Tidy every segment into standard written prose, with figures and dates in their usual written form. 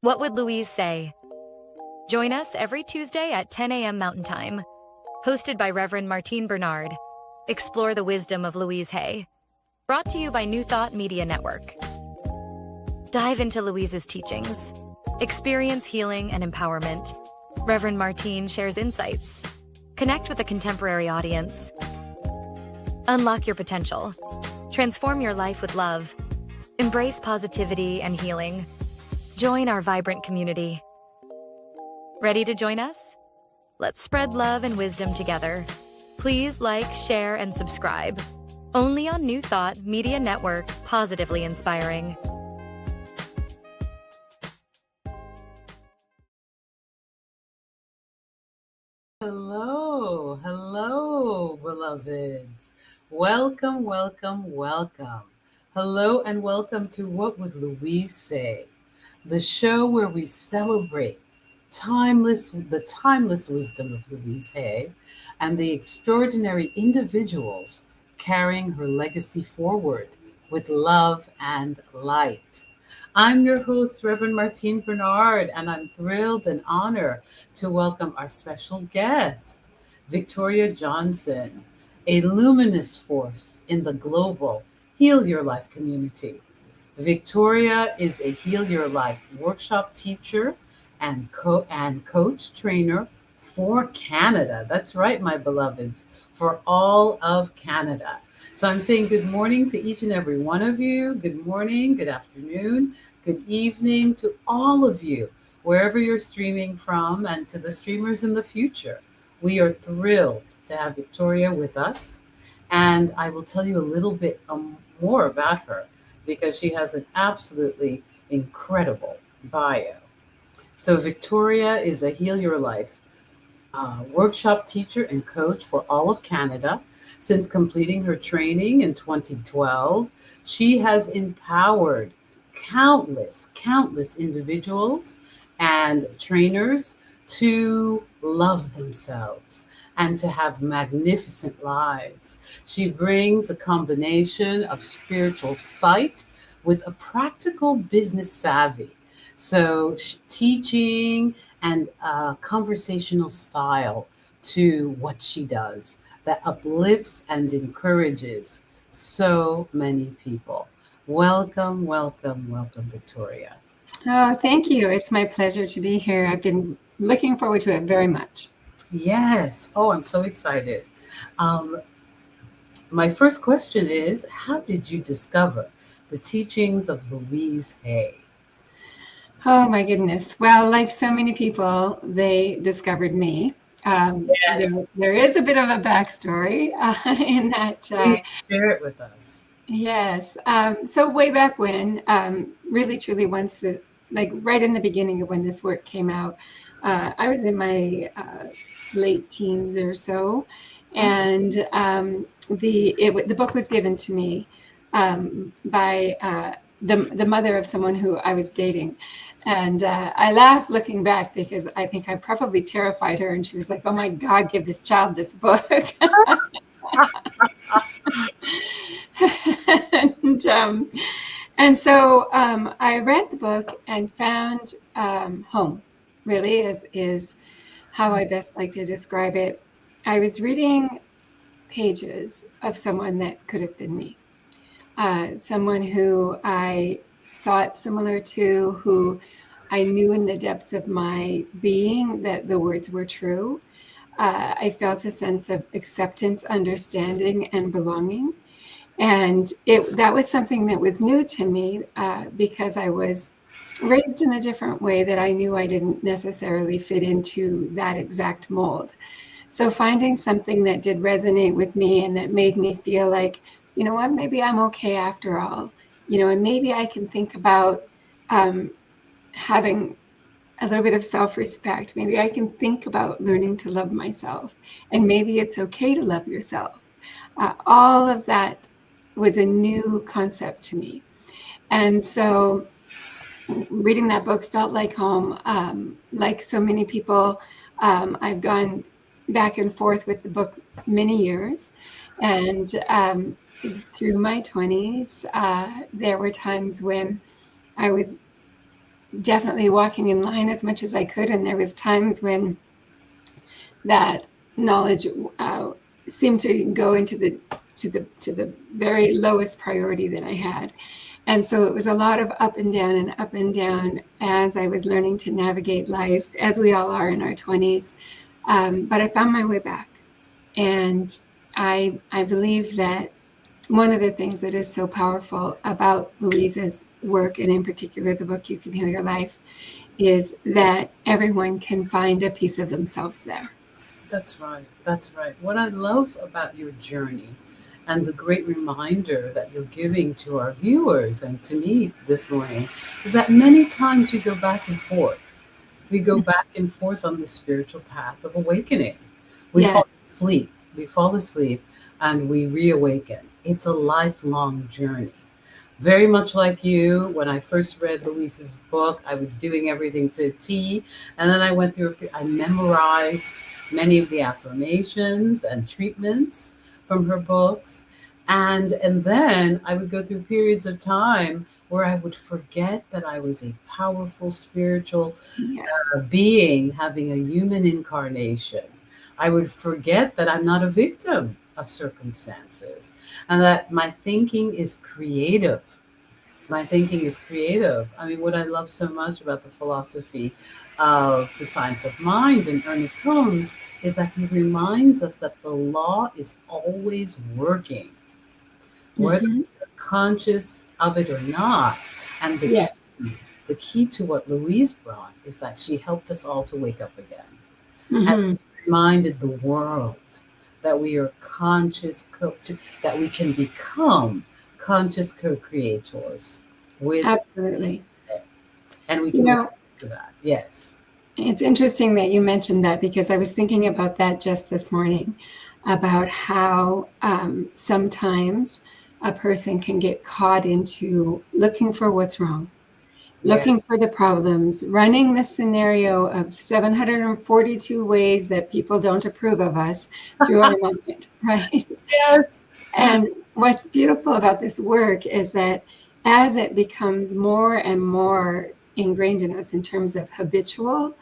What Would Louise Say? Join us every Tuesday at 10 a.m. Mountain Time. Hosted by Reverend Martine Bernard. Explore the wisdom of Louise Hay. Brought to you by New Thought Media Network. Dive into Louise's teachings. Experience healing and empowerment. Reverend Martine shares insights. Connect with a contemporary audience. Unlock your potential. Transform your life with love. Embrace positivity and healing. Join our vibrant community. Ready to join us? Let's spread love and wisdom together. Please like, share, and subscribe. Only on New Thought Media Network, positively inspiring. Hello, beloveds. Welcome. Hello and welcome to What Would Louise Say? The show where we celebrate the timeless wisdom of Louise Hay and the extraordinary individuals carrying her legacy forward with love and light. I'm your host, Reverend Martine Bernard, and I'm thrilled and honored to welcome our special guest, Victoria Johnson, a luminous force in the global Heal Your Life community. Victoria is a Heal Your Life workshop teacher and coach trainer for Canada. That's right, my beloveds, for all of Canada. So I'm saying good morning to each and every one of you. Good morning, good afternoon, good evening to all of you, wherever you're streaming from, and to the streamers in the future. We are thrilled to have Victoria with us, and I will tell you a little bit more about her because she has an absolutely incredible bio. So Victoria is a Heal Your Life workshop teacher and coach for all of Canada. Since completing her training in 2012, she has empowered countless individuals and trainers to love themselves and to have magnificent lives. She brings a combination of spiritual sight with a practical business savvy. So teaching and conversational style to what she does that uplifts and encourages so many people. Welcome, Victoria. Oh, thank you. It's my pleasure to be here. I've been looking forward to it very much. Yes. Oh, I'm so excited. My first question is, how did you discover the teachings of Louise Hay? Oh, my goodness. Well, like so many people, they discovered me. Yes. There is a bit of a backstory in that. Share it with us. Yes. So way back when, really, truly, right in the beginning of when this work came out, I was in my late teens or so, and the book was given to me by the mother of someone who I was dating. And I laugh looking back because I think I probably terrified her, and she was like, "Oh my God, give this child this book." and so I read the book and found home, really is how I best like to describe it. I was reading pages of someone that could have been me, someone who I thought similar to, who I knew in the depths of my being that the words were true. I felt a sense of acceptance, understanding, and belonging. And that was something that was new to me because I was raised in a different way that I knew I didn't necessarily fit into that exact mold. So finding something that did resonate with me and that made me feel like, you know what, maybe I'm okay after all, and maybe I can think about having a little bit of self-respect. Maybe I can think about learning to love myself, and maybe it's okay to love yourself. All of that was a new concept to me. And so reading that book felt like home. Like so many people, I've gone back and forth with the book many years. And through my 20s, there were times when I was definitely walking in line as much as I could. And there was times when that knowledge seemed to go into the very lowest priority that I had. And so it was a lot of up and down as I was learning to navigate life, as we all are in our 20s. But I found my way back. And I believe that one of the things that is so powerful about Louise's work, and in particular the book You Can Heal Your Life, is that everyone can find a piece of themselves there. That's right. That's right. What I love about your journey and the great reminder that you're giving to our viewers and to me this morning is that many times we go back and forth. We go back and forth on the spiritual path of awakening. We Yeah. fall asleep. We fall asleep and we reawaken. It's a lifelong journey. Very much like you, when I first read Louise's book, I was doing everything to a T. And then I went through, I memorized many of the affirmations and treatments from her books. And then I would go through periods of time where I would forget that I was a powerful spiritual Yes. being having a human incarnation. I would forget that I'm not a victim of circumstances and that my thinking is creative. My thinking is creative. I mean, what I love so much about the philosophy of the science of mind and Ernest Holmes is that he reminds us that the law is always working, whether Mm-hmm. we're conscious of it or not. And Yeah. the key to what Louise brought is that she helped us all to wake up again. And Mm-hmm. reminded the world that we are that we can become conscious co-creators with, Absolutely. and we You can know, to that. Yes. it's interesting that you mentioned that, because I was thinking about that just this morning, about how sometimes a person can get caught into looking for what's wrong, looking for the problems, running the scenario of 742 ways that people don't approve of us through our mind, right? Yes. And what's beautiful about this work is that as it becomes more and more ingrained in us in terms of habitual,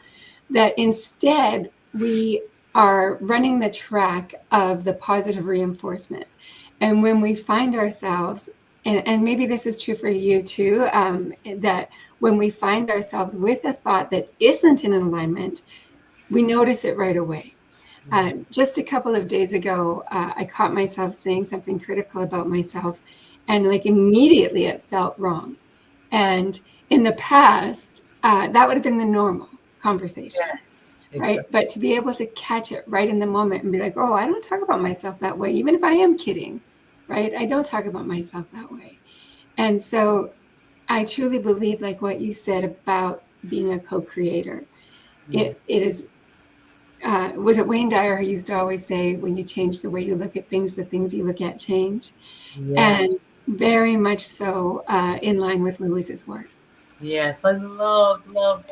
that instead we are running the track of the positive reinforcement. And when we find ourselves, and maybe this is true for you too, that when we find ourselves with a thought that isn't in alignment, we notice it right away. Just a couple of days ago, I caught myself saying something critical about myself, and like immediately it felt wrong. And in the past, that would have been the normal conversation, Yes. right? Exactly. But to be able to catch it right in the moment and be like, oh, I don't talk about myself that way, even if I am kidding, right? I don't talk about myself that way. And so I truly believe, like what you said about being a co-creator, it Yes. is, was it Wayne Dyer who used to always say, when you change the way you look at things, the things you look at change? Yes. And very much so in line with Louise's work. Yes. I love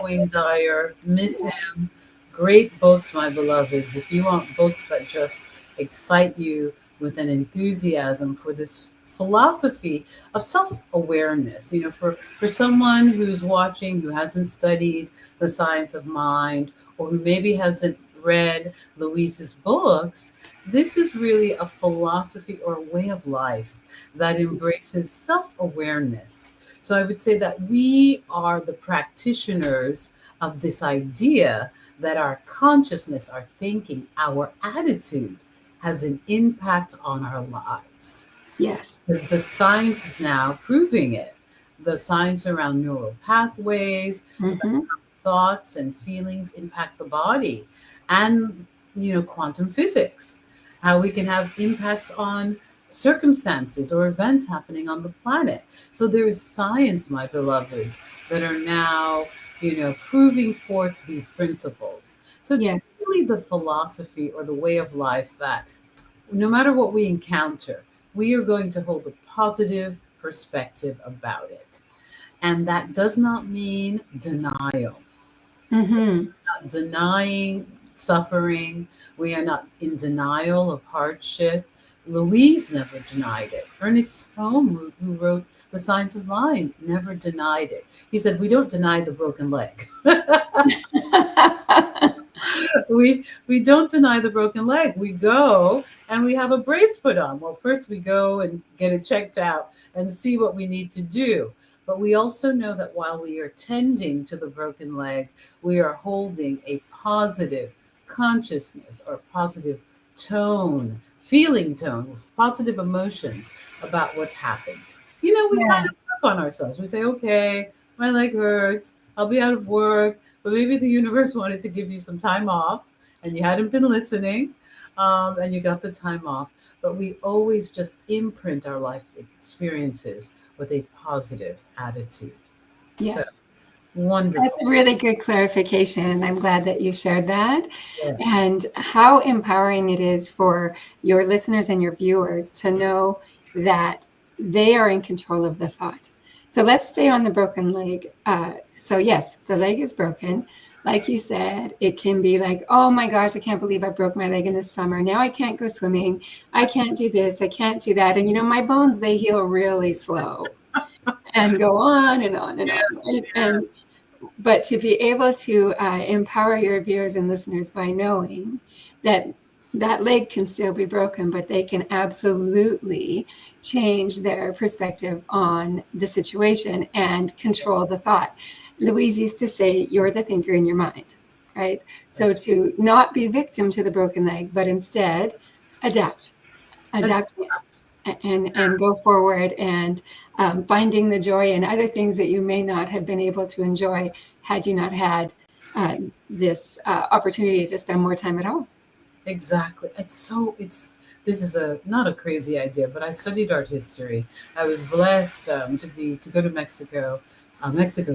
Wayne Dyer. Miss him. Great books, my beloveds. If you want books that just excite you with an enthusiasm for this philosophy of self-awareness, for someone who's watching who hasn't studied the science of mind or who maybe hasn't read Louise's books, this is really a philosophy or a way of life that embraces self-awareness. So I would say that we are the practitioners of this idea that our consciousness, our thinking, our attitude has an impact on our lives. Yes. Because the science is now proving it. The science around neural pathways, Mm-hmm. thoughts and feelings impact the body, and quantum physics, how we can have impacts on circumstances or events happening on the planet. So there is science, my beloveds, that are now proving forth these principles. So it's Yeah. really the philosophy or the way of life that no matter what we encounter, we are going to hold a positive perspective about it. And that does not mean denial. So Mm-hmm. we're not denying suffering. We are not in denial of hardship. Louise never denied it. Ernest Holm, who wrote The Science of Mind, never denied it. He said, we don't deny the broken leg. we don't deny the broken leg. We go and we have a brace put on. Well, first we go and get it checked out and see what we need to do. But we also know that while we are tending to the broken leg, we are holding a positive consciousness or positive tone, feeling tone, with positive emotions about what's happened. We Yeah. kind of work on ourselves. We say, okay, my leg hurts. I'll be out of work. But maybe the universe wanted to give you some time off and you hadn't been listening, and you got the time off. But we always just imprint our life experiences with a positive attitude. So Yes. wonderful. That's a really good clarification, and I'm glad that you shared that. Yes. And how empowering it is for your listeners and your viewers to know that they are in control of the thought. So let's stay on the broken leg. So yes, the leg is broken. Like you said, it can be like, oh my gosh, I can't believe I broke my leg in the summer. Now I can't go swimming. I can't do this. I can't do that. And my bones, they heal really slow and go on and on and on. Right? But to be able to empower your viewers and listeners by knowing that that leg can still be broken, but they can absolutely change their perspective on the situation and control the thought. Louise used to say, you're the thinker in your mind, right? So to not be victim to the broken leg, but instead adapt and go forward and finding the joy in other things that you may not have been able to enjoy had you not had this opportunity to spend more time at home. Exactly. This is not a crazy idea, but I studied art history. I was blessed to go to Mexico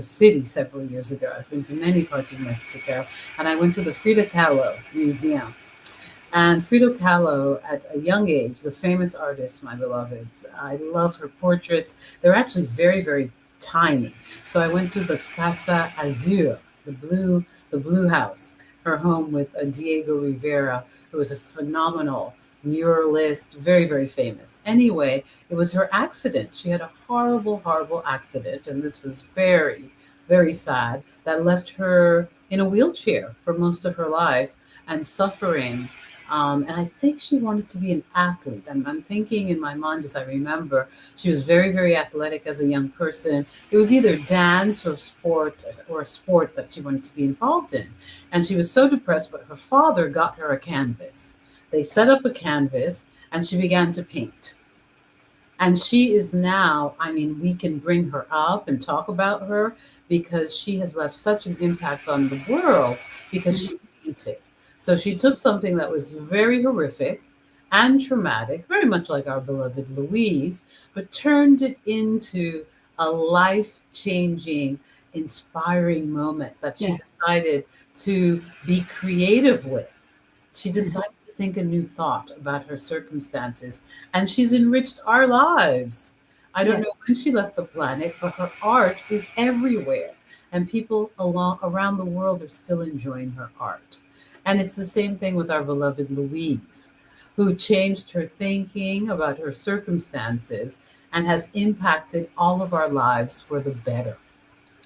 City several years ago. I've been to many parts of Mexico, and I went to the Frida Kahlo Museum. And Frida Kahlo, at a young age, the famous artist, my beloved, I love her portraits. They're actually very, very tiny. So I went to the Casa Azul, the blue house, her home with Diego Rivera, who was a phenomenal muralist, very, very famous. Anyway, it was her accident. She had a horrible, horrible accident, and this was very, very sad, that left her in a wheelchair for most of her life and suffering. And I think she wanted to be an athlete. I'm thinking in my mind as I remember, she was very, very athletic as a young person. It was either dance or a sport that she wanted to be involved in. And she was so depressed, but her father got her a canvas. They set up a canvas and she began to paint. And she is now, we can bring her up and talk about her because she has left such an impact on the world because she painted. So she took something that was very horrific and traumatic, very much like our beloved Louise, but turned it into a life-changing, inspiring moment that she decided to be creative with. She decided to think a new thought about her circumstances, and she's enriched our lives. I don't know when she left the planet, but her art is everywhere, and people around the world are still enjoying her art. And it's the same thing with our beloved Louise, who changed her thinking about her circumstances and has impacted all of our lives for the better.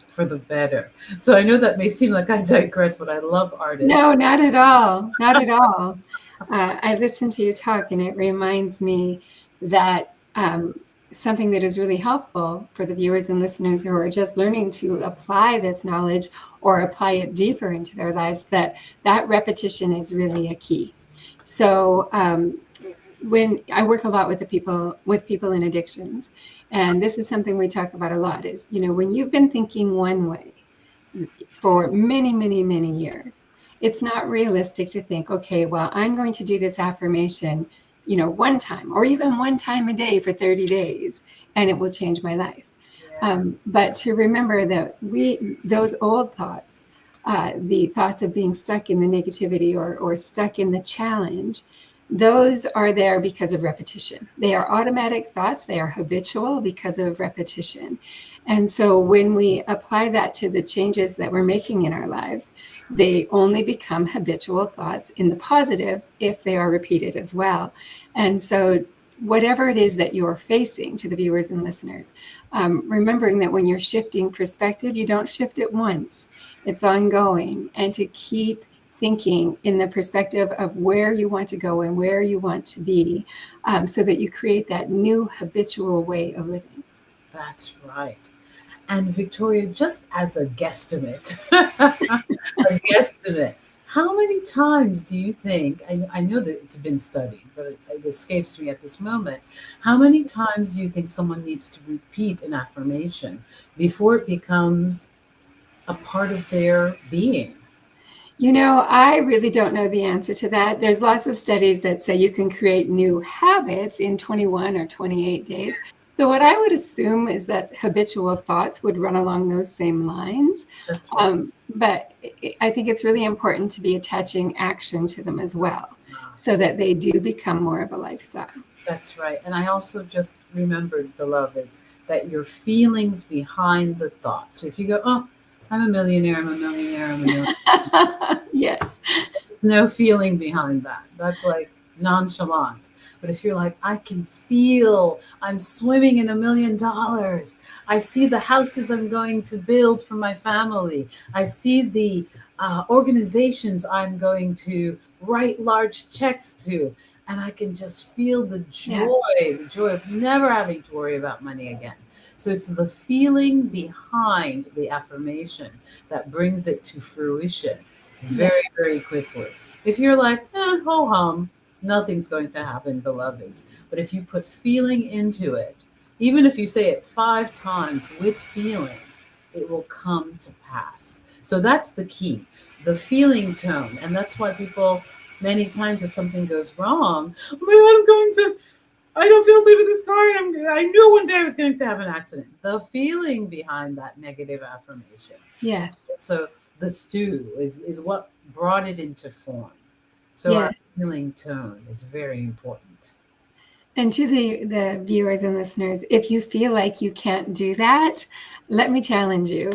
For the better. So I know that may seem like I digress, but I love artists. No, not at all. Not at all. I listen to you talk, and it reminds me that something that is really helpful for the viewers and listeners who are just learning to apply this knowledge or apply it deeper into their lives, that repetition is really a key. So when I work a lot with people in addictions, and this is something we talk about a lot, is, when you've been thinking one way for many, many, many years, it's not realistic to think, okay, well, I'm going to do this affirmation, one time or even one time a day for 30 days, and it will change my life. But to remember that those old thoughts, the thoughts of being stuck in the negativity or stuck in the challenge, those are there because of repetition. They are automatic thoughts. They are habitual because of repetition. And so when we apply that to the changes that we're making in our lives, they only become habitual thoughts in the positive if they are repeated as well. And so whatever it is that you're facing, to the viewers and listeners, remembering that when you're shifting perspective, you don't shift it once. It's ongoing. And to keep thinking in the perspective of where you want to go and where you want to be, so that you create that new habitual way of living. That's right. And Victoria, just as a guesstimate, a guesstimate, how many times do you think, I know that it's been studied, but it escapes me at this moment. How many times do you think someone needs to repeat an affirmation before it becomes a part of their being? You know, I really don't know the answer to that. There's lots of studies that say you can create new habits in 21 or 28 days. So what I would assume is that habitual thoughts would run along those same lines. That's right. But I think it's really important to be attaching action to them as well, so that they do become more of a lifestyle. That's right. And I also just remembered, beloveds, that your feelings behind the thought. So if you go, oh, I'm a millionaire, I'm a millionaire, I'm a millionaire. Yes. No feeling behind that. That's like nonchalant. But if you're like, I can feel I'm swimming in $1 million. I see the houses I'm going to build for my family. I see the organizations I'm going to write large checks to. And I can just feel the joy of never having to worry about money again. So it's the feeling behind the affirmation that brings it to fruition very, very quickly. If you're like, ho hum, nothing's going to happen, beloveds. But if you put feeling into it, even if you say it 5 times with feeling, it will come to pass. So that's the key, the feeling tone. And that's why people, many times if something goes wrong, oh my God, I don't feel safe in this car. I knew one day I was going to have an accident. The feeling behind that negative affirmation. Yes. So the stew is what brought it into form. So our feeling tone is very important. And to the viewers and listeners, if you feel like you can't do that, let me challenge you.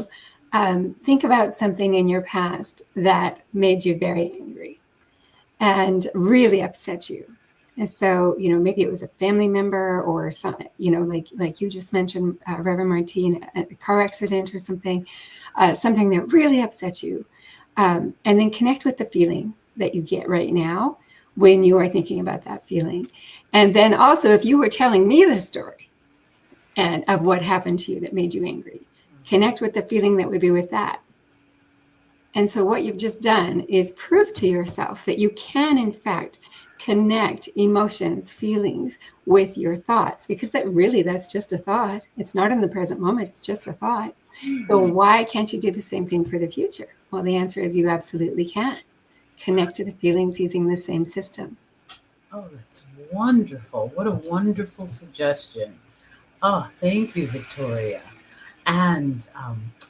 Think about something in your past that made you very angry and really upset you. And so, maybe it was a family member or something, like you just mentioned, Reverend Martine, a car accident or something, something that really upset you. And then connect with the feeling that you get right now when you are thinking about that feeling. And then also, if you were telling me the story and of what happened to you that made you angry, connect with the feeling that would be with that. And so what you've just done is prove to yourself that you can, in fact, connect emotions, feelings with your thoughts, because that's just a thought. It's not in the present moment. It's just a thought. So why can't you do the same thing for the future? Well, the answer is you absolutely can. Connect to the feelings using the same system. Oh, that's wonderful. What a wonderful suggestion. Oh, thank you, Victoria. And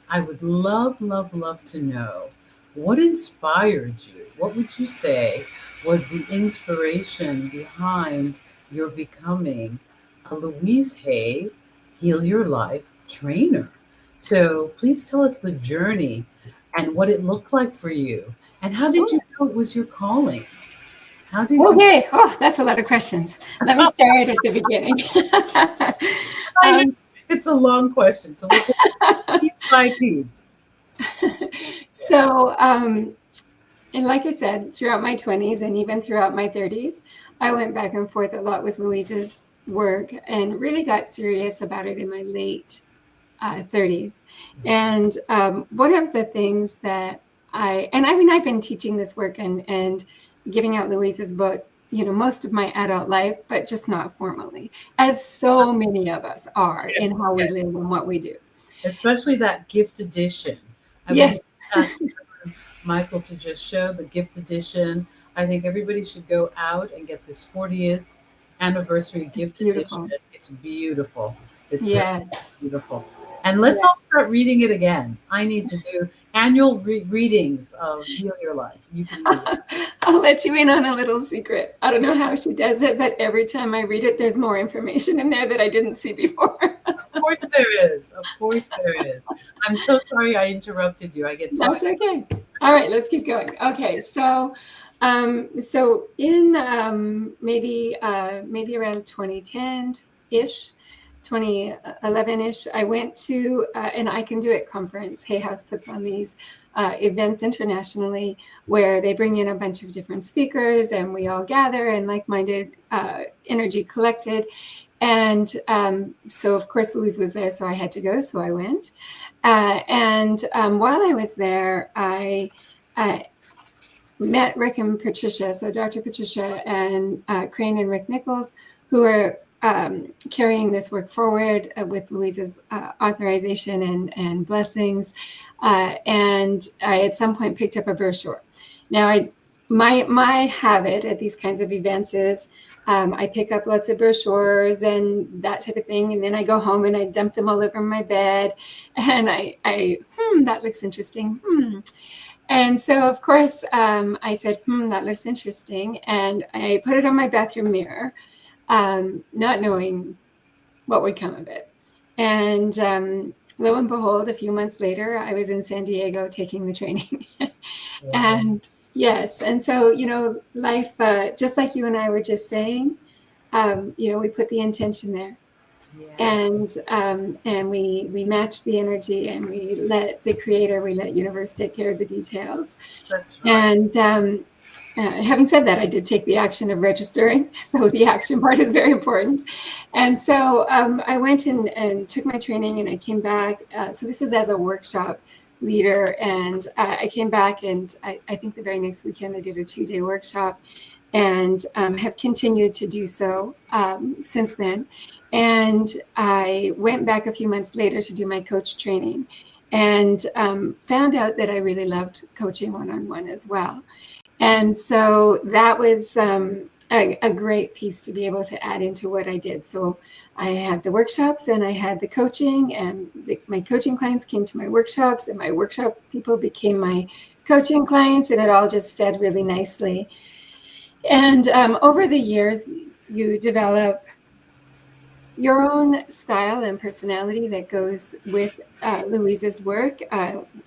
I would love, love, love to know what inspired you. What would you say was the inspiration behind your becoming a Louise Hay Heal Your Life trainer? So please tell us the journey and what it looked like for you. And how did you know it was your calling? How did you? Okay. Oh, that's a lot of questions. Let me start at the beginning. It's a long question, so we'll take it piece by piece. So, and like I said, throughout my 20s and even throughout my 30s, I went back and forth a lot with Louise's work and really got serious about it in my late 30s. And one of the things that I've been teaching this work and giving out Louise's book, most of my adult life, but just not formally, as so many of us are in how we live and what we do. Especially that gift edition. I would ask Michael to just show the gift edition. I think everybody should go out and get this 40th anniversary gift edition. It's beautiful. It's really beautiful. And let's all start reading it again. I need to do annual readings of Heal Your Life. You can read it. I'll let you in on a little secret. I don't know how she does it, but every time I read it, there's more information in there that I didn't see before. Of course there is. Of course there is. I'm so sorry I interrupted you. I get so. That's okay. All right, let's keep going. Okay, so So in maybe around 2010-ish, 2011-ish, I went to an I Can Do It conference. Hay House puts on these events internationally where they bring in a bunch of different speakers and we all gather and like-minded energy collected. And so of course Louise was there, so I had to go, so I went. And while I was there, I met Rick and Patricia, so Dr. Patricia and Crane and Rick Nichols, who are carrying this work forward with Louise's authorization and blessings. And I at some point picked up a brochure. Now, my habit at these kinds of events is I pick up lots of brochures and that type of thing, and then I go home and I dump them all over my bed, and I that looks interesting. And so, of course, I said, that looks interesting. And I put it on my bathroom mirror, not knowing what would come of it. And lo and behold, a few months later, I was in San Diego taking the training. And yes, and so, life, just like you and I were just saying, we put the intention there. Yeah. And we match the energy, and we let the creator, we let universe take care of the details. That's right. And having said that, I did take the action of registering, so the action part is very important. And so I went and took my training, and I came back. So this is as a workshop leader, and I came back, and I think the very next weekend I did a 2-day workshop, and have continued to do so since then. And I went back a few months later to do my coach training, and found out that I really loved coaching one-on-one as well. And so that was a great piece to be able to add into what I did. So I had the workshops and I had the coaching, and my coaching clients came to my workshops, and my workshop people became my coaching clients, and it all just fed really nicely. And over the years, you develop your own style and personality that goes with Louise's work.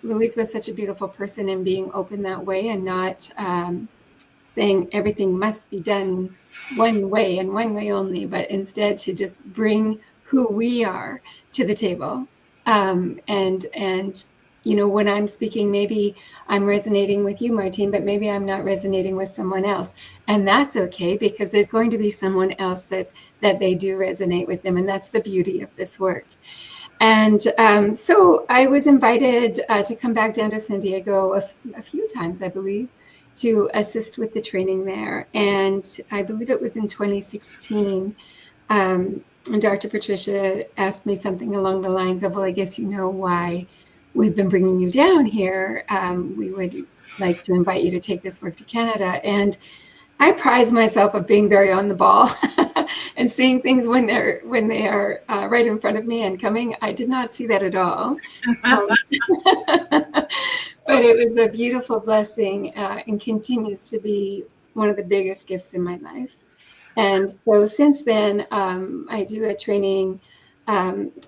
Louise was such a beautiful person in being open that way, and not saying everything must be done one way and one way only, but instead to just bring who we are to the table. And when I'm speaking, maybe I'm resonating with you, Martine, but maybe I'm not resonating with someone else. And that's okay, because there's going to be someone else that they do resonate with them. And that's the beauty of this work. And so I was invited to come back down to San Diego a few times, I believe, to assist with the training there. And I believe it was in 2016. And Dr. Patricia asked me something along the lines of, well, I guess you know why we've been bringing you down here. We would like to invite you to take this work to Canada. And I prize myself of being very on the ball and seeing things when they are right in front of me and coming. I did not see that at all. But it was a beautiful blessing, and continues to be one of the biggest gifts in my life. And so since then, I do a training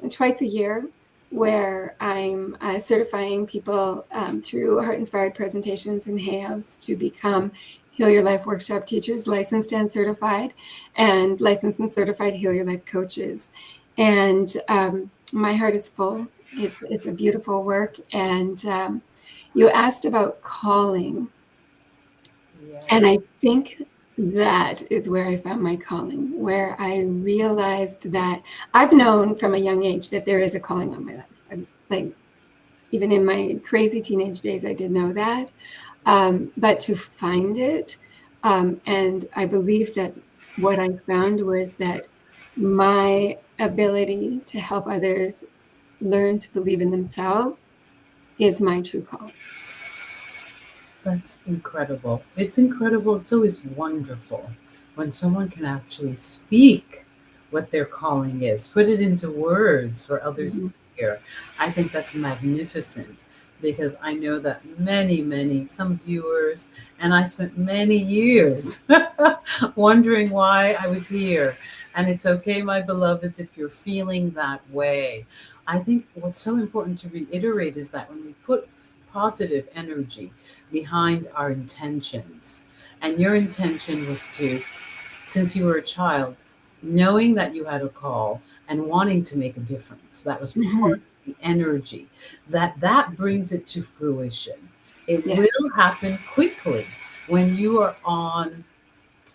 twice a year where I'm certifying people through heart-inspired presentations in Hay House to become Heal Your Life workshop teachers, licensed and certified, and licensed and certified Heal Your Life coaches. And my heart is full. It's a beautiful work. And you asked about calling. Yeah. And I think that is where I found my calling, where I realized that I've known from a young age that there is a calling on my life. Like, even in my crazy teenage days, I did know that. But to find it, and I believe that what I found was that my ability to help others learn to believe in themselves is my true calling. That's incredible. It's incredible. It's always wonderful when someone can actually speak what their calling is, put it into words for others to hear. I think that's magnificent, because I know that some viewers, and I spent many years wondering why I was here. And it's okay, my beloveds, if you're feeling that way. I think what's so important to reiterate is that when we put positive energy behind our intentions, And your intention was to, since you were a child, knowing that you had a call and wanting to make a difference. That was part Mhm. of the energy. That brings it to fruition. It Yeah. will happen quickly when you are on,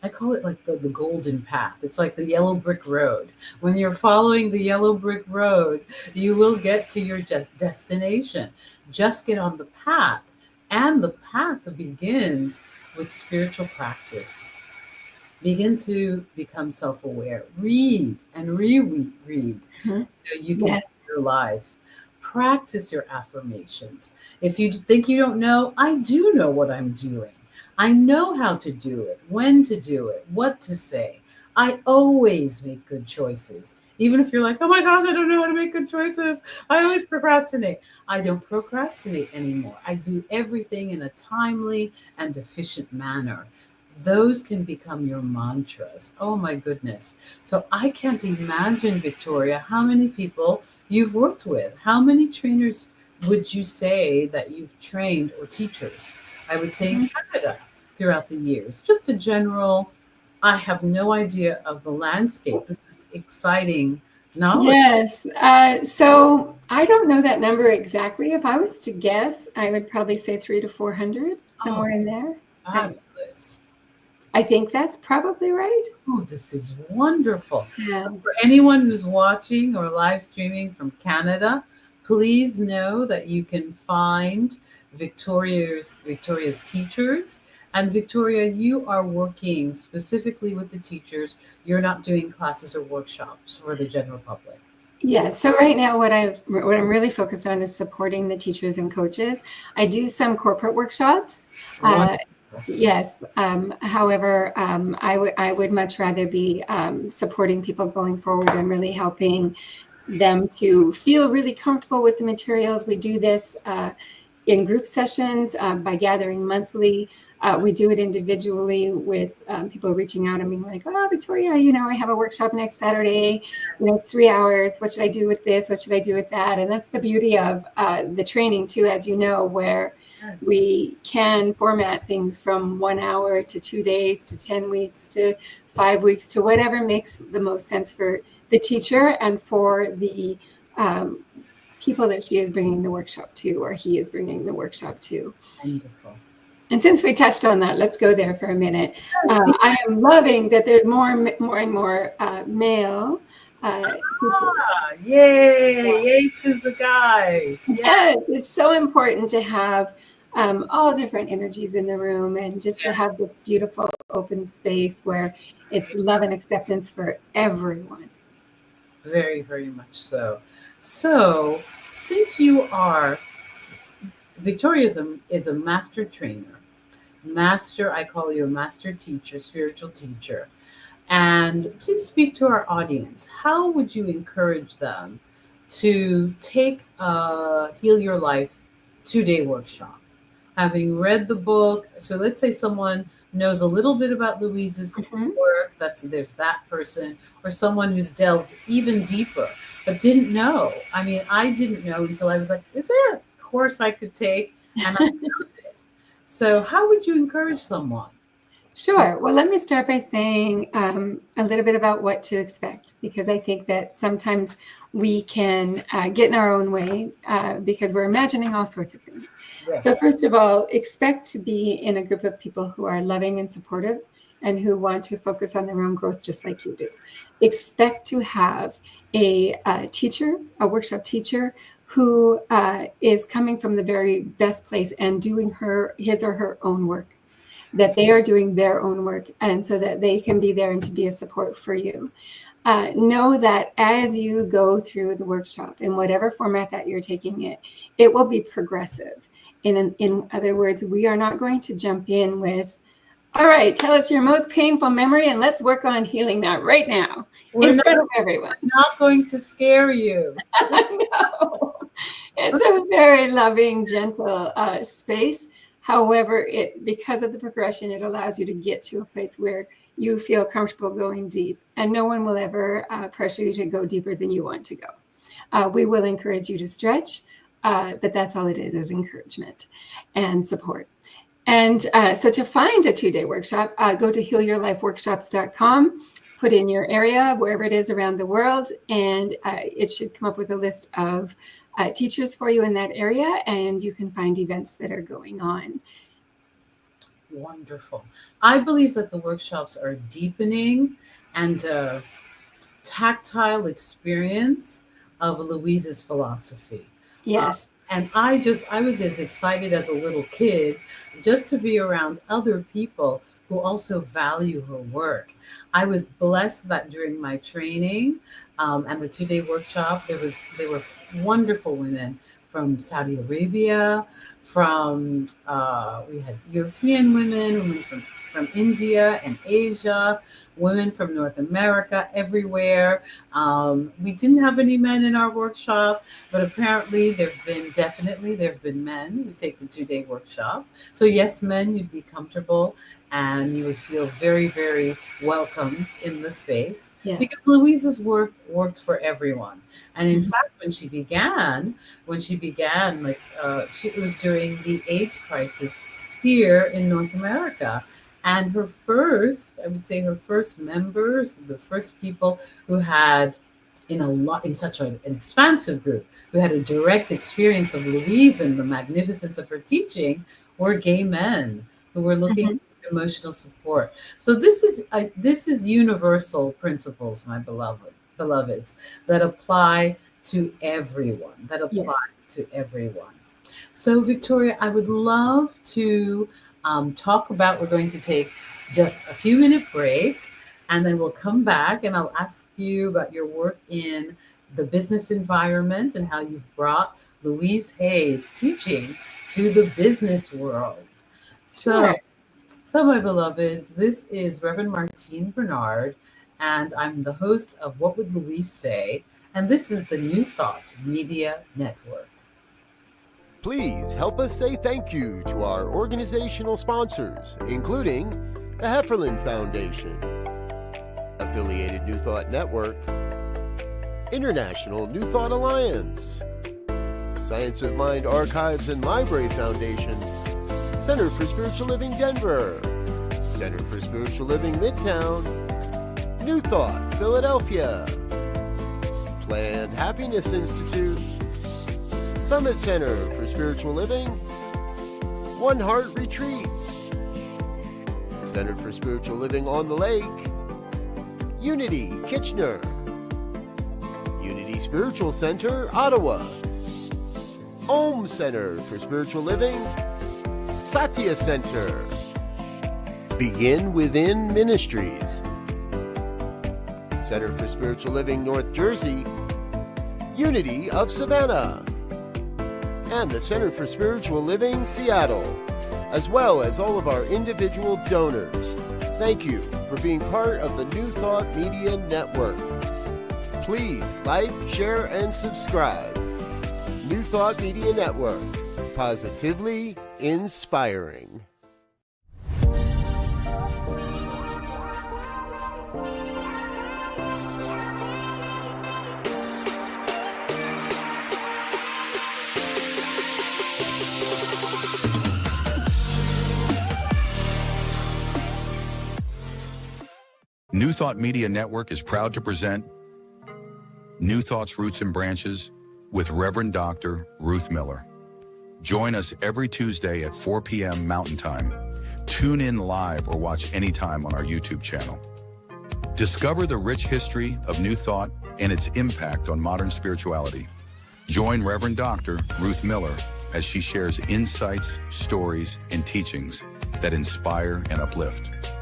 I call it like the golden path. It's like the yellow brick road. When you're following the yellow brick road, you will get to your destination. Just get on the path. And the path begins with spiritual practice. Begin to become self aware. Read and reread. Mhm. You can Yes. better your life. Practice your affirmations. If you think you don't know, I do know what I'm doing. I know how to do it, when to do it, what to say. I always make good choices. Even if you're like, oh my gosh, I don't know how to make good choices. I always procrastinate. I don't procrastinate anymore. I do everything in a timely and efficient manner. Those can become your mantras. Oh my goodness. So I can't imagine, Victoria, how many people you've worked with. How many trainers would you say that you've trained, or teachers? I would say in Mhm. Canada throughout the years. Just a general, I have no idea of the landscape. This is exciting knowledge. Yes. So I don't know that number exactly. If I was to guess, I would probably say 300 to 400, Oh, somewhere in there. fabulous. I think that's probably right. Oh, this is wonderful. So, Yeah. for anyone who's watching or live streaming from Canada, please know that you can find Victoria's teachers. And Victoria, you are working specifically with the teachers. You're not doing classes or workshops for the general public. Yeah. So right now, what I'm really focused on is supporting the teachers and coaches. I do some corporate workshops. Uh, Wonderful. yes. However, I would much rather be supporting people going forward and really helping them to feel really comfortable with the materials. We do this in group sessions by gathering monthly. We do it individually with people reaching out and being like, oh, Victoria, I have a workshop next Saturday, 3 hours. What should I do with this? What should I do with that? And that's the beauty of the training too, as you know, where Yes. we can format things from 1 hour to 2 days to 10 weeks to 5 weeks to whatever makes the most sense for the teacher and for the people that she is bringing the workshop to, or he is bringing the workshop to. Wonderful. And since we touched on that, let's go there for a minute. Yes. I am loving that there's more and more male teachers. Yay. Yay to the guys. Yeah. Yes, it's so important to have all different energies in the room and just to have this Yes. beautiful open space where it's love and acceptance for everyone. Very, very much so. So, since you are, Victoria is a master trainer, master, I call you a master teacher, spiritual teacher. And please speak to our audience. How would you encourage them to take a Heal Your Life 2-day workshop? Having read the book, so let's say someone knows a little bit about Louise's Mhm. work, there's that person, or someone who's delved even deeper but didn't know. I mean, I didn't know until I was like, is there a course I could take? And I found it. So how would you encourage someone to? Sure. Well, let me start by saying a little bit about what to expect, because I think that sometimes we can get in our own way because we're imagining all sorts of things. So, Yes. first of all, expect to be in a group of people who are loving and supportive and who want to focus on their own growth just like you do. Expect to have a teacher, a workshop teacher, who is coming from the very best place and doing his or her own work, that they are doing their own work, and so that they can be there and to be a support for you. Know that as you go through the workshop, in whatever format that you're taking it, it will be progressive. In other words, we are not going to jump in with, all right, tell us your most painful memory and let's work on healing that right now We're in not, front of everyone. not going to scare you. No, it's a very loving, gentle space. However, because of the progression, it allows you to get to a place where you feel comfortable going deep, and no one will ever pressure you to go deeper than you want to go. We will encourage you to stretch, but that's all it is encouragement and support. And so to find a 2-day workshop, go to healyourlifeworkshops.com, put in your area, wherever it is around the world, and it should come up with a list of teachers for you in that area, and you can find events that are going on. Wonderful. I believe that the workshops are deepening and a tactile experience of Louise's philosophy. Yes. And I was as excited as a little kid just to be around other people who also value her work. I was blessed that during my training and the 2-day workshop, there were wonderful women from Saudi Arabia, from we had European women from India and Asia, women from North America, everywhere. We didn't have any men in our workshop, but apparently there have been men who take the 2-day workshop. So yes, men, you'd be comfortable and you would feel very, very welcomed in the space. Yes. Because Louise's work worked for everyone. And in fact, when she began, it was during the AIDS crisis here in North America. And her first members, the first people who had in such an expansive group, who had a direct experience of Louise and the magnificence of her teaching, were gay men who were looking for emotional support. So this is universal principles, my beloveds, that apply to everyone. So Victoria, I would love to talk about, we're going to take just a few minute break, and then we'll come back and I'll ask you about your work in the business environment and how you've brought Louise Hay's teaching to the business world. So my beloveds, this is Reverend Martine Bernard, and I'm the host of What Would Louise Say? And this is the New Thought Media Network. Please help us say thank you to our organizational sponsors, including the Hefferland Foundation, Affiliated New Thought Network, International New Thought Alliance, Science of Mind Archives and Library Foundation, Center for Spiritual Living Denver, Center for Spiritual Living Midtown, New Thought Philadelphia, Planned Happiness Institute, Summit Center for Spiritual Living, One Heart Retreats, Center for Spiritual Living on the Lake, Unity Kitchener, Unity Spiritual Center Ottawa, Om Center for Spiritual Living, Satya Center, Begin Within Ministries, Center for Spiritual Living North Jersey, Unity of Savannah, and the Center for Spiritual Living Seattle, as well as all of our individual donors. Thank you for being part of the New Thought Media Network. Please like, share, and subscribe. New Thought Media Network, positively inspiring. New Thought Media Network is proud to present New Thought's Roots and Branches with Reverend Dr. Ruth Miller. Join us every Tuesday at 4 p.m. Mountain Time. Tune in live or watch anytime on our YouTube channel. Discover the rich history of New Thought and its impact on modern spirituality. Join Reverend Dr. Ruth Miller as she shares insights, stories, and teachings that inspire and uplift.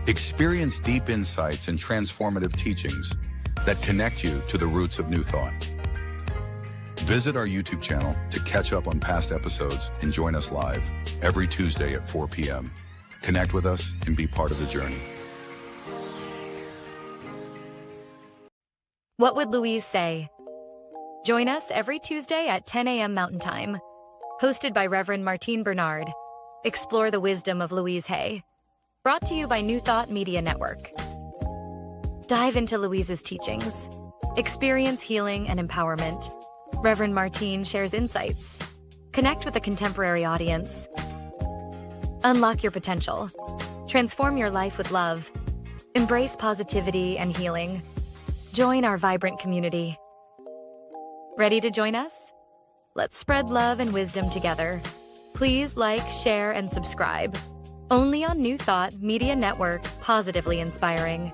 Experience deep insights and transformative teachings that connect you to the roots of New Thought. Visit our YouTube channel to catch up on past episodes and join us live every Tuesday at 4 p.m. Connect with us and be part of the journey. What Would Louise Say? Join us every Tuesday at 10 a.m. Mountain Time. Hosted by Reverend Martine Bernard. Explore the wisdom of Louise Hay. Brought to you by New Thought Media Network. Dive into Louise's teachings. Experience healing and empowerment. Reverend Martine shares insights. Connect with a contemporary audience. Unlock your potential. Transform your life with love. Embrace positivity and healing. Join our vibrant community. Ready to join us? Let's spread love and wisdom together. Please like, share, and subscribe. Only on New Thought Media Network, positively inspiring.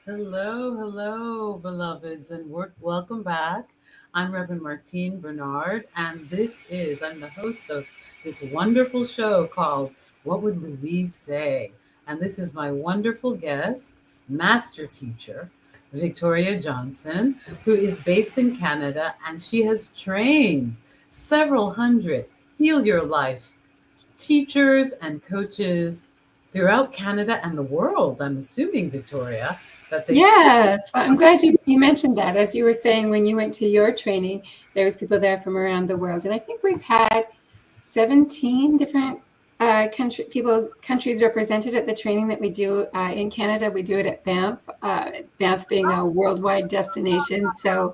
Hello, beloveds, and welcome back. I'm Reverend Martine Bernard, and I'm the host of this wonderful show called What Would Louise Say? And this is my wonderful guest, master teacher, Victoria Johnson, who is based in Canada, and she has trained several hundred Heal Your Life teachers and coaches throughout Canada and the world. I'm assuming, Victoria, that they... Yes, well, I'm glad you mentioned that. As you were saying, when you went to your training, there was people there from around the world. And I think we've had 17 different countries represented at the training that we do in Canada. We do it at Banff, Banff being a worldwide destination. So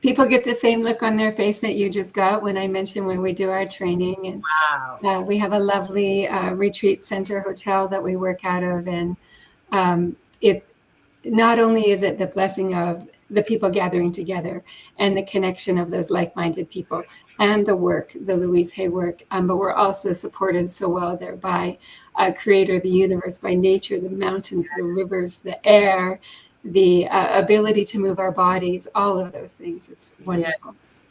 people get the same look on their face that you just got when I mentioned when we do our training. And Wow. we have a lovely retreat center hotel that we work out of. And it not only is it the blessing of the people gathering together and the connection of those like-minded people and the work, the Louise Hay work, but we're also supported so well there by Creator, the universe, by nature, the mountains, the rivers, the air, the ability to move our bodies, all of those things. It's wonderful. Yes.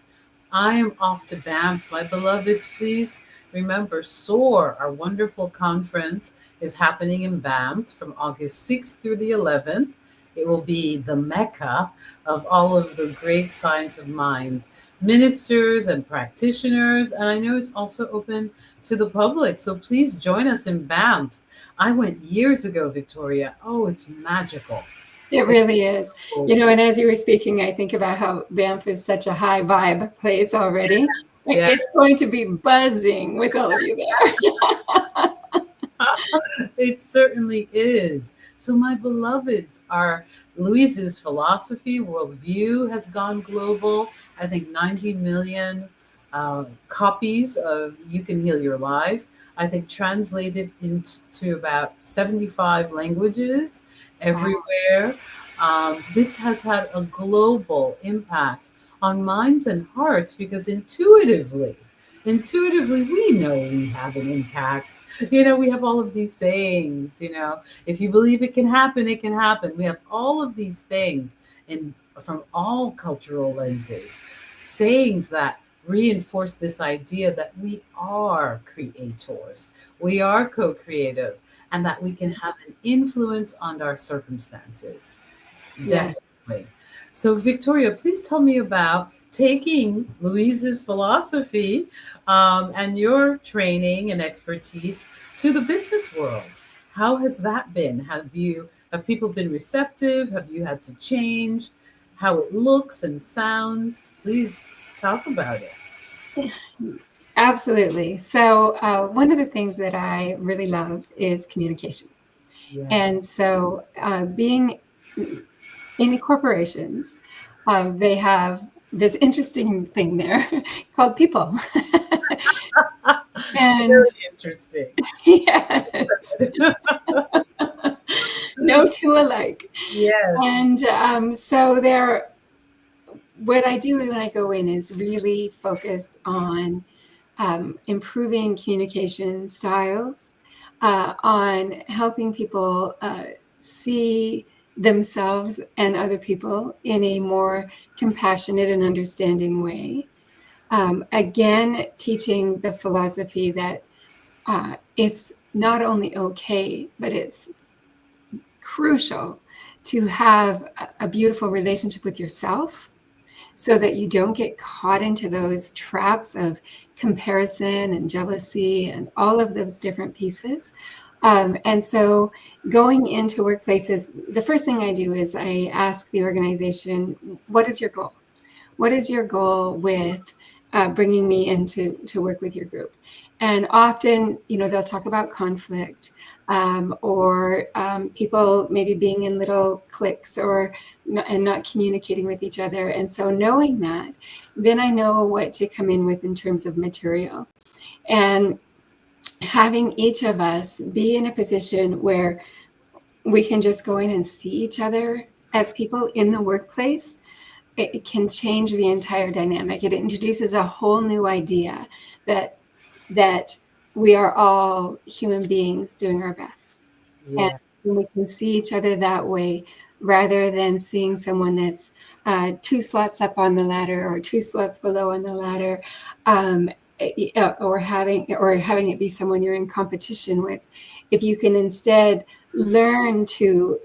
I am off to Banff. My beloveds, please remember SOAR, our wonderful conference, is happening in Banff from August 6th through the 11th. It will be the mecca of all of the great science of mind ministers and practitioners. And I know it's also open to the public. So please join us in Banff. I went years ago, Victoria. Oh, it's magical. It really is. You know, and as you were speaking, I think about how Banff is such a high vibe place already. Yes. It's going to be buzzing with all of you there. It certainly is. So my beloveds, our Louise's philosophy, worldview has gone global. I think 90 million copies of You Can Heal Your Life. I think translated into about 75 languages everywhere. This has had a global impact on minds and hearts because intuitively, we know we have an impact. You know, we have all of these sayings, you know, if you believe it can happen, it can happen. We have all of these things from all cultural lenses, sayings that reinforce this idea that we are creators, we are co-creative, and that we can have an influence on our circumstances. Yes. Definitely. So Victoria, please tell me about taking Louise's philosophy and your training and expertise to the business world. How has that been? Have people been receptive? Have you had to change how it looks and sounds? Please talk about it. Absolutely. So one of the things that I really love is communication. Yes. And so being in corporations, they have this interesting thing there called people. And very interesting. Yes. No two alike. Yes. And so what I do when I go in is really focus on improving communication styles, on helping people see themselves and other people in a more compassionate and understanding way. Again, teaching the philosophy that it's not only okay, but it's crucial to have a beautiful relationship with yourself so that you don't get caught into those traps of comparison and jealousy and all of those different pieces. And so going into workplaces, the first thing I do is I ask the organization, what is your goal? What is your goal with bringing me in to work with your group? And often, they'll talk about conflict, or people maybe being in little cliques and not communicating with each other. And so knowing that, then I know what to come in with in terms of material. And having each of us be in a position where we can just go in and see each other as people in the workplace, it can change the entire dynamic. It introduces a whole new idea that we are all human beings doing our best. Yes. And we can see each other that way, rather than seeing someone that's 2 slots up on the ladder or 2 slots below on the ladder, or having it be someone you're in competition with. If you can instead learn to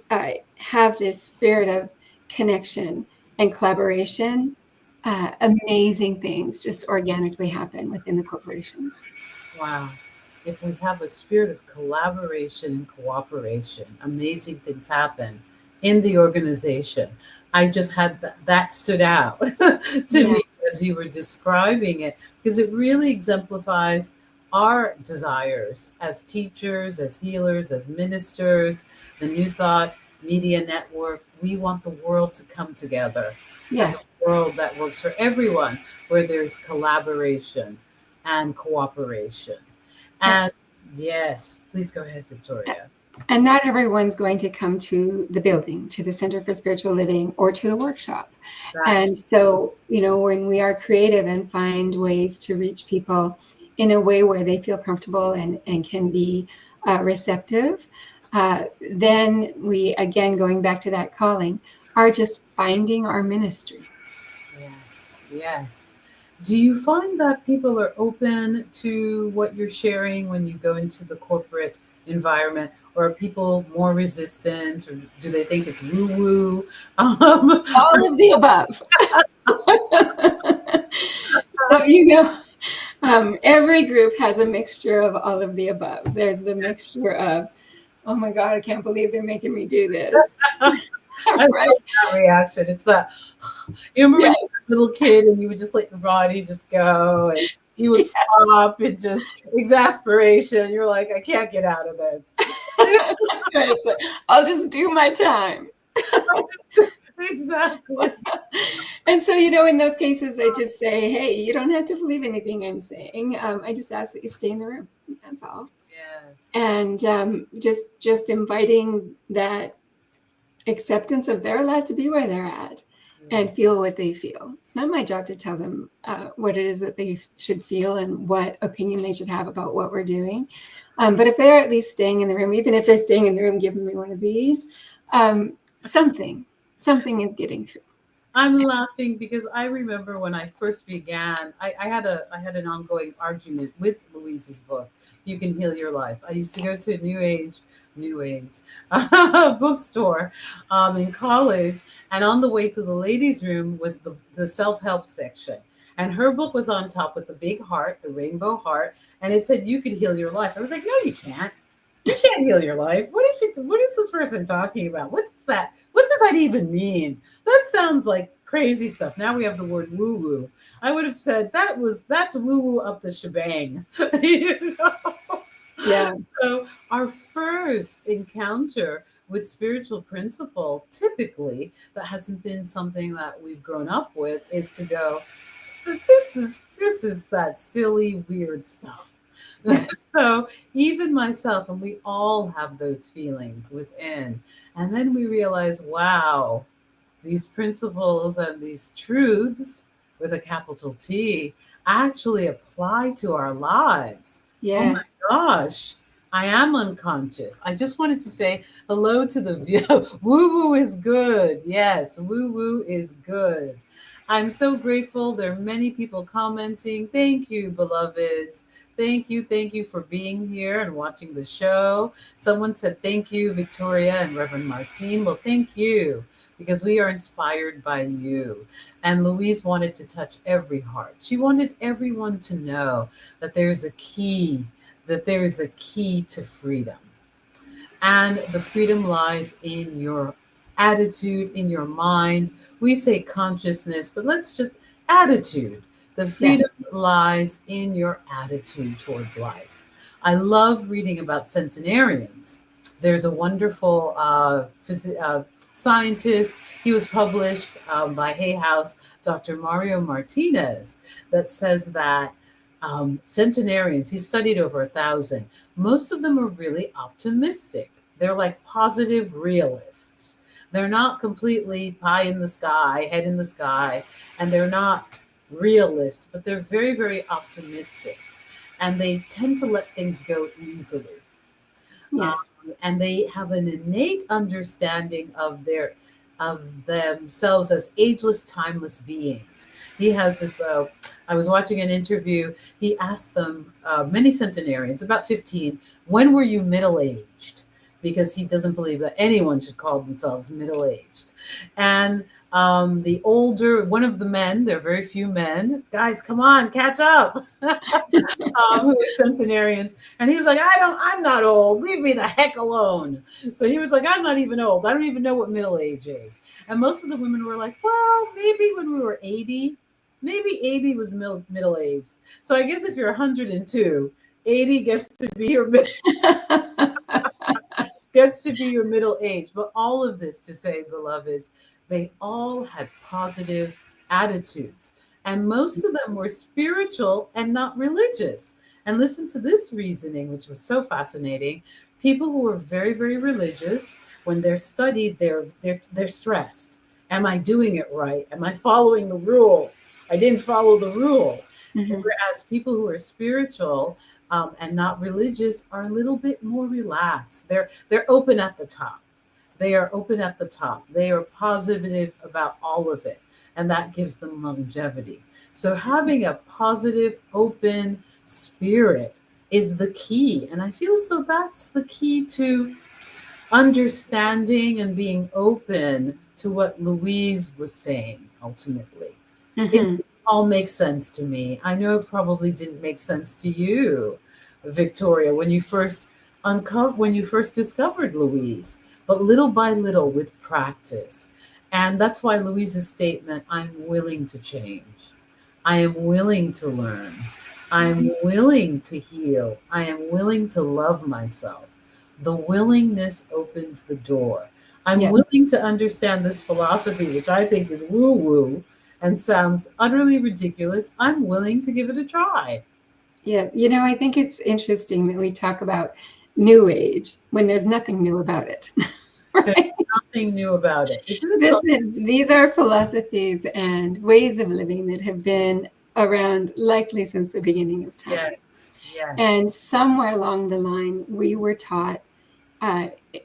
have this spirit of connection and collaboration, amazing things just organically happen within the corporations. Wow. If we have a spirit of collaboration and cooperation, amazing things happen in the organization. I just had that stood out to me as you were describing it, because it really exemplifies our desires as teachers, as healers, as ministers, the New Thought Media Network. We want the world to come together as a world that works for everyone, where there's collaboration and cooperation. And yes, please go ahead, Victoria. And not everyone's going to come to the building, to the Center for Spiritual Living, or to the workshop. And so, when we are creative and find ways to reach people in a way where they feel comfortable and can be receptive, then we, again, going back to that calling, are just finding our ministry. Yes, yes. Do you find that people are open to what you're sharing when you go into the corporate environment, or are people more resistant, or do they think it's woo-woo? All of the above. So, every group has a mixture of all of the above. There's the mixture of, oh my God, I can't believe they're making me do this. I right? love that reaction. It's that, you remember when you were a little kid and you would just let your body just go, and you would stop and just exasperation. You're like, I can't get out of this. That's right. It's like, I'll just do my time. Exactly. And so, in those cases, I just say, hey, you don't have to believe anything I'm saying. I just ask that you stay in the room. That's all. Yes. And just inviting that acceptance of they're allowed to be where they're at and feel what they feel. It's not my job to tell them what it is that they should feel and what opinion they should have about what we're doing. But if they're at least staying in the room, even if they're staying in the room giving me one of these, something is getting through. I'm laughing because I remember when I first began, I had an ongoing argument with Louise's book, You Can Heal Your Life. I used to go to a New Age bookstore in college, and on the way to the ladies' room was the self-help section. And her book was on top with the big heart, the rainbow heart, and it said, you could heal your life. I was like, no, you can't. You can't heal your life. What is this person talking about? What does that even mean? That sounds like crazy stuff. Now we have the word woo-woo. I would have said that's woo-woo up the shebang. Yeah. So our first encounter with spiritual principle, typically, that hasn't been something that we've grown up with, is to go, this is that silly, weird stuff. So even myself, and we all have those feelings within, and then we realize, wow, these principles and these truths with a capital T actually apply to our lives. Yes. Oh my gosh, I am unconscious. I just wanted to say hello to the view. Woo-woo is good. Yes, woo-woo is good. I'm so grateful. There are many people commenting. Thank you, beloveds. Thank you for being here and watching the show. Someone said thank you, Victoria and Reverend Martine. Well, thank you, because we are inspired by you. And Louise wanted to touch every heart. She wanted everyone to know that there is a key to freedom. And the freedom lies in your attitude, in your mind. We say consciousness, but let's just attitude. The freedom lies in your attitude towards life. I love reading about centenarians. There's a wonderful scientist. He was published by Hay House, Dr. Mario Martinez, that says that centenarians, he studied over 1,000. Most of them are really optimistic. They're like positive realists. They're not completely pie in the sky, head in the sky, and they're not realist, but they're very, very optimistic. And they tend to let things go easily. Yes. And they have an innate understanding of themselves as ageless, timeless beings. He has this. I was watching an interview. He asked them, many centenarians, about 15, when were you middle aged? Because he doesn't believe that anyone should call themselves middle aged. And the older, one of the men, there are very few men, guys, come on, catch up, who are centenarians. And he was like, I'm not old. Leave me the heck alone. So he was like, I'm not even old. I don't even know what middle age is. And most of the women were like, well, maybe when we were 80, maybe 80 was middle aged. So I guess if you're 102, 80 gets to be your middle age. But all of this to say, beloveds, they all had positive attitudes. And most of them were spiritual and not religious. And listen to this reasoning, which was so fascinating. People who are very, very religious, when they're studied, they're stressed. Am I doing it right? Am I following the rule? I didn't follow the rule. Mm-hmm. Whereas people who are spiritual and not religious are a little bit more relaxed. They're open at the top. They are open at the top. They are positive about all of it. And that gives them longevity. So having a positive, open spirit is the key. And I feel as though that's the key to understanding and being open to what Louise was saying, ultimately. Mm-hmm. It all makes sense to me. I know it probably didn't make sense to you, Victoria, when you first discovered Louise, but little by little with practice. And that's why Louise's statement, I'm willing to change. I am willing to learn. I am willing to heal. I am willing to love myself. The willingness opens the door. I'm willing to understand this philosophy, which I think is woo-woo and sounds utterly ridiculous. I'm willing to give it a try. Yeah, I think it's interesting that we talk about New Age when there's nothing new about it. Right? There's nothing new about it. These are philosophies and ways of living that have been around likely since the beginning of time. Yes. And somewhere along the line, we were taught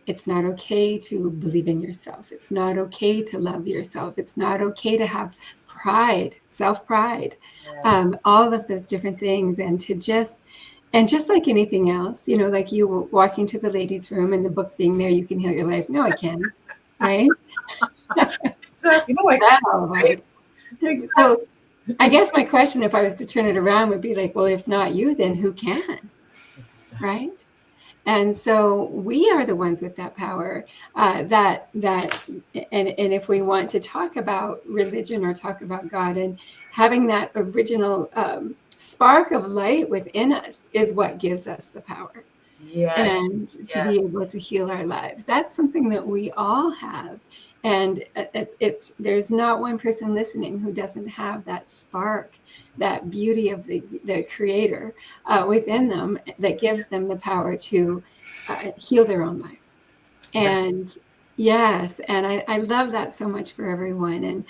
it's not okay to believe in yourself. It's not okay to love yourself. It's not okay to have pride, self-pride, all of those different things. And just like anything else, like you were walking to the ladies' room and the book being there, you can heal your life. No, I can't. Right? Exactly. No, I can't. Right? Exactly. So I guess my question, if I was to turn it around, would be like, well, if not you, then who can? Exactly. Right? And so we are the ones with that power and if we want to talk about religion or talk about God, and having that original spark of light within us is what gives us the power. Yes. And to be able to heal our lives. That's something that we all have. And there's not one person listening who doesn't have that spark, that beauty of the creator within them that gives them the power to heal their own life. And yes, and I love that so much for everyone. And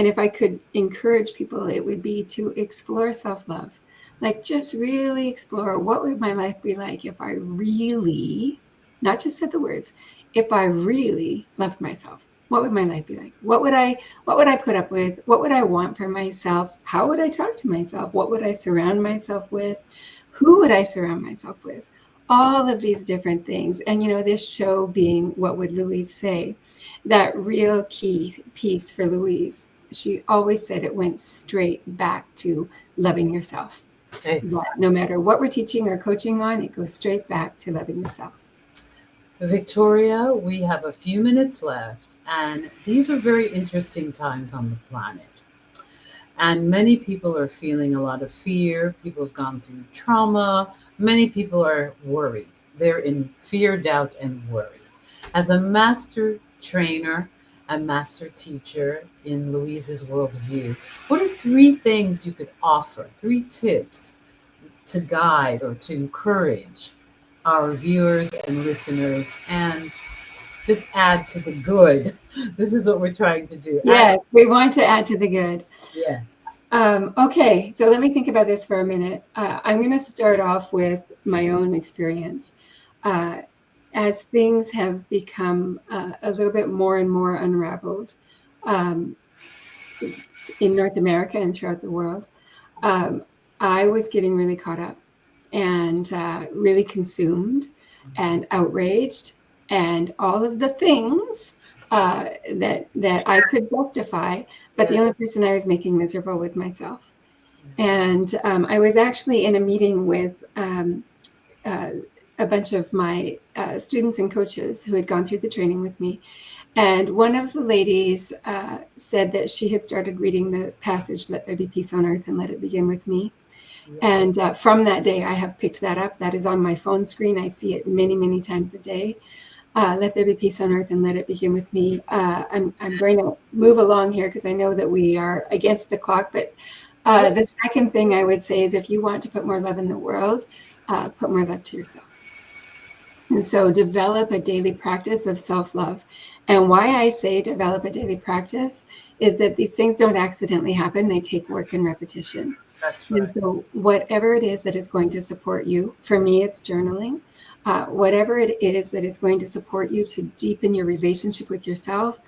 if I could encourage people, it would be to explore self-love. Like, just really explore, what would my life be like if I really, not just said the words, if I really loved myself? What would my life be like? What would I put up with? What would I want for myself? How would I talk to myself? What would I surround myself with? Who would I surround myself with? All of these different things. And, this show being What Would Louise Say? That real key piece for Louise, she always said it went straight back to loving yourself. No matter what we're teaching or coaching on, it goes straight back to loving yourself. Victoria, we have a few minutes left, and these are very interesting times on the planet. And many people are feeling a lot of fear. People have gone through trauma. Many people are worried. They're in fear, doubt, and worry. As a master trainer, a master teacher in Louise's worldview, what are three things you could offer, three tips to guide or to encourage our viewers and listeners and just add to the good? This is what we're trying to do. Yes, we want to add to the good. Yes. Okay, so let me think about this for a minute. I'm going to start off with my own experience. As things have become a little bit more and more unraveled in North America and throughout the world, I was getting really caught up and really consumed and outraged and all of the things that I could justify, but the only person I was making miserable was myself. And I was actually in a meeting with a bunch of my students and coaches who had gone through the training with me. And one of the ladies said that she had started reading the passage, "Let there be peace on earth and let it begin with me." And from that day, I have picked that up. That is on my phone screen. I see it many, many times a day. Let there be peace on earth and let it begin with me. I'm going to move along here because I know that we are against the clock. But the second thing I would say is if you want to put more love in the world, put more love to yourself. And so develop a daily practice of self-love. And why I say develop a daily practice is that these things don't accidentally happen. They take work and repetition. That's right. And so whatever it is that is going to support you, for me, it's journaling. Whatever it is that is going to support you to deepen your relationship with yourself,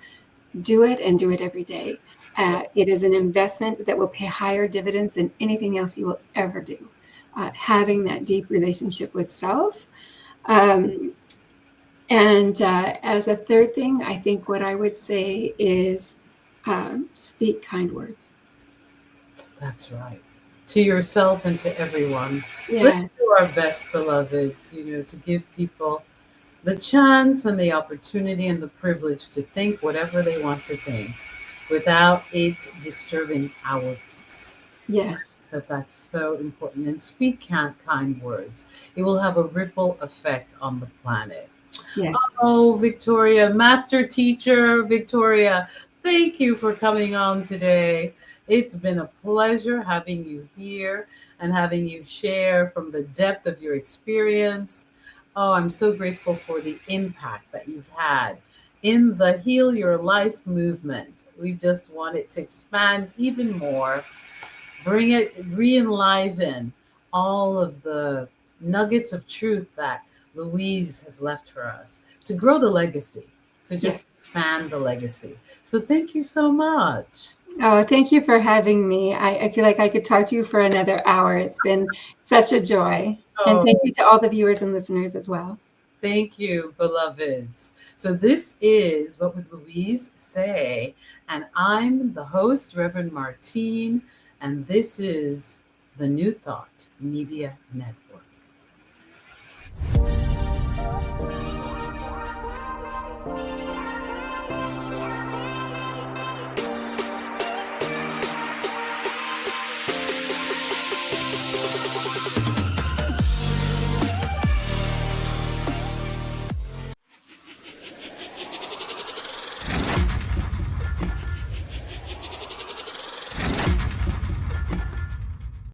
do it and do it every day. It is an investment that will pay higher dividends than anything else you will ever do. Having that deep relationship with self. And as a third thing, I think what I would say is speak kind words. That's right. To yourself and to everyone. Yeah. Let's do our best, beloveds, to give people the chance and the opportunity and the privilege to think whatever they want to think without it disturbing our peace. Yes. That's so important. And speak kind words. It will have a ripple effect on the planet. Yes. Oh, Victoria, master teacher Victoria, thank you for coming on today. It's been a pleasure having you here and having you share from the depth of your experience. Oh, I'm so grateful for the impact that you've had in the Heal Your Life movement. We just want it to expand even more, bring it, re-enliven all of the nuggets of truth that Louise has left for us to grow the legacy, to just expand the legacy. So thank you so much. Oh, thank you for having me. I feel like I could talk to you for another hour. It's been such a joy. And thank you to all the viewers and listeners as well. Thank you, beloveds. So this is What Would Louise Say? And I'm the host, Reverend Martine, and this is the New Thought Media Network.